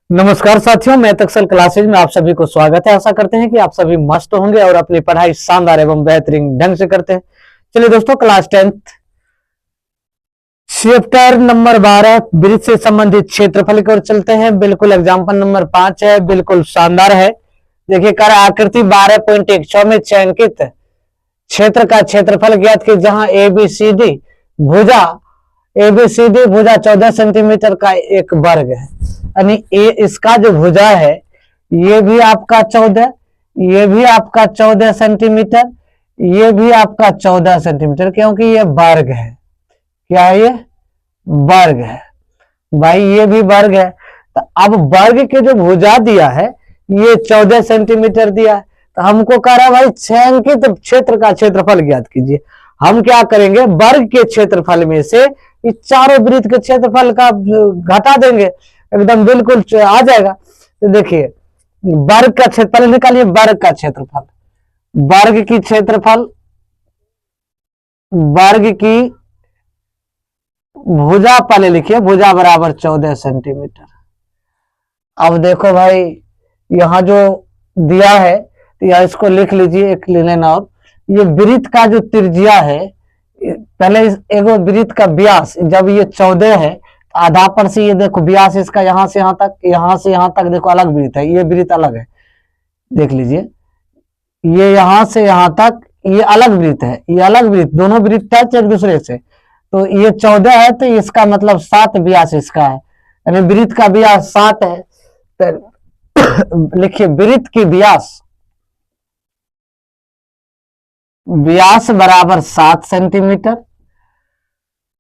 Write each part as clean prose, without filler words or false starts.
नमस्कार साथियों, मैं तक्सल क्लासेज में आप सभी को स्वागत है। आशा करते हैं कि आप सभी मस्त होंगे और अपनी पढ़ाई शानदार एवं बेहतरीन ढंग से करते हैं। चलिए दोस्तों, क्लास 10 चैप्टर नंबर 12 वृत्त से संबंधित क्षेत्रफल की ओर चलते हैं। बिल्कुल एग्जाम्पल नंबर 5 है, बिल्कुल शानदार है। देखिए, कर आकृति 12.16 में चयनित क्षेत्र का क्षेत्रफल ज्ञात की, जहां एबीसीडी भुजा 14 सेंटीमीटर का एक वर्ग है। यानी इसका जो भुजा है ये भी आपका 14, ये भी आपका 14 सेंटीमीटर, ये भी आपका 14 सेंटीमीटर, क्योंकि ये वर्ग है। क्या है ये? वर्ग है भाई, ये भी वर्ग है। तो अब वर्ग के जो भुजा दिया है ये 14 सेंटीमीटर दिया है, तो हमको कह रहा है भाई छायांकित क्षेत्र का क्षेत्रफल ज्ञात कीजिए। हम क्या करेंगे, वर्ग के क्षेत्रफल में से इस चारों वृत्त के क्षेत्रफल का घटा देंगे, एकदम बिल्कुल आ जाएगा। तो देखिए, वर्ग का क्षेत्रफल निकालिए, वर्ग का क्षेत्रफल, वर्ग की क्षेत्रफल, वर्ग की भुजा पहले लिखिए, भुजा बराबर 14 सेंटीमीटर। अब देखो भाई, यहां जो दिया है या इसको लिख लीजिए, एक लेन। और ये वृत्त का जो त्रिज्या है, पहले एगो वृत्त का व्यास, जब ये 14 है तो आधा पर से ये देखो व्यास इसका यहां से यहां तक, यहां से यहां तक देखो अलग वृत्त है, ये वृत्त अलग है। देख लीजिए, ये यहां से यहां तक ये अलग वृत्त है, ये अलग वृत्त, दोनों वृत्त है एक दूसरे से। तो ये 14 है तो इसका मतलब 7 व्यास इसका है, यानी वृत्त का व्यास 7 है। तो लिखिए, वृत्त की व्यास बराबर 7 सेंटीमीटर।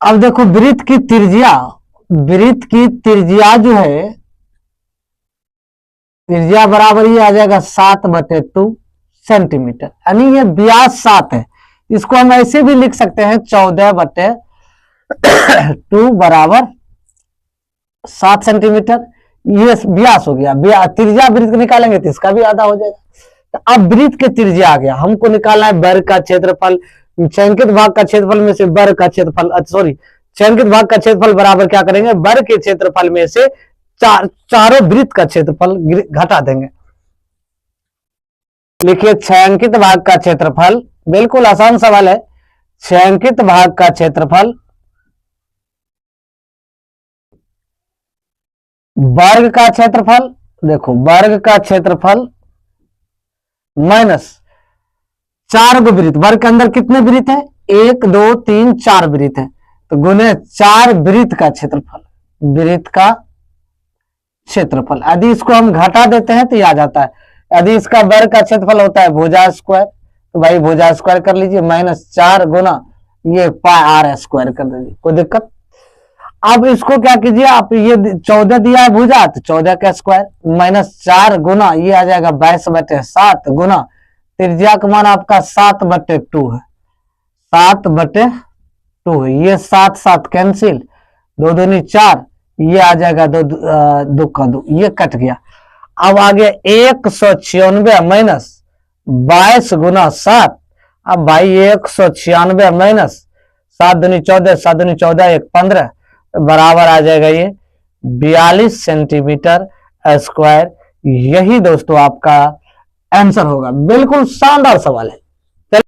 अब देखो वृत्त की त्रिज्या जो है, त्रिज्या बराबर ये आ जाएगा 7/2 सेंटीमीटर, यानी ये व्यास 7 है। इसको हम ऐसे भी लिख सकते हैं 14/2 बराबर 7 सेंटीमीटर। ये व्यास हो गया, त्रिज्या वृत्त निकालेंगे तो इसका भी आधा हो जाएगा। तो अब वृत्त के त्रिज्या आ गया, हमको निकालना है वर्ग का क्षेत्रफल। छायांकित भाग का क्षेत्रफल में से वर्ग का क्षेत्रफल, छायांकित भाग का क्षेत्रफल बराबर क्या करेंगे, वर्ग के क्षेत्रफल में से चारों वृत्त का क्षेत्रफल घटा देंगे। लिखिए, छायांकित भाग का क्षेत्रफल, बिल्कुल आसान सवाल है। छायांकित भाग का क्षेत्रफल वर्ग का क्षेत्रफल, देखो वर्ग का क्षेत्रफल माइनस 4 गो वृत्त, वर्ग के अंदर कितने वृत्त है, 1 2 3 4 वृत्त है, तो गुने 4 वृत्त का क्षेत्रफल, वृत्त का क्षेत्रफल। यदि इसको हम घटा देते हैं तो ये आ जाता है। यदि इसका वर्ग का क्षेत्रफल होता है भुजा स्क्वायर, तो भाई भुजा स्क्वायर कर लीजिए, -4 गुना ये पाई r स्क्वायर कर दीजिए, कोई दिक्कत। अब इसको क्या कीजिए आप, ये 14 दिया है भुजा, तो 14 का स्क्वायर, -4 गुना ये आ जाएगा 22/7 गुना त्रिज्या का मान आपका 7/2 है, 7/2 है। ये 7 7 कैंसिल, 2 दूनी 4, ये आ जाएगा 2 2 का 2, ये कट गया। अब आ गया 196 माइनस 22 गुना 7। अब भाई 196 माइनस 7 दूनी 14, 7 दूनी 14, 1 15, बराबर आ जाएगा ये 42 सेंटीमीटर स्क्वायर। यही दोस्तों आपका आंसर होगा। बिल्कुल शानदार सवाल है।